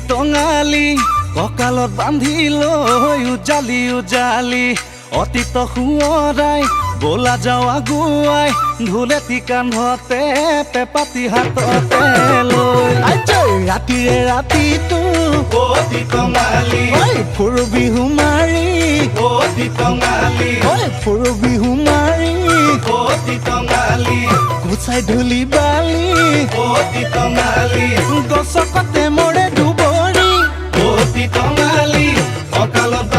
টঙালি কঁকালত বান্ধি লৈ উজালি উজালি অতীত সোঁৱৰাই বলা যাওঁ আগুৱাই ঢোলেটি কান্ধতে পেপাতি হাততে লৈ ৰাতিৰে ৰাতিটো অতি টঙালি ফুৰু বিহু মাৰি অতি টঙালি ফুৰু বিহু মাৰি অতি টঙালি গুচাই ধূলি বালি অতি টঙালি গছকতে মৰে দুবৰি অতি টঙালি কঁকালত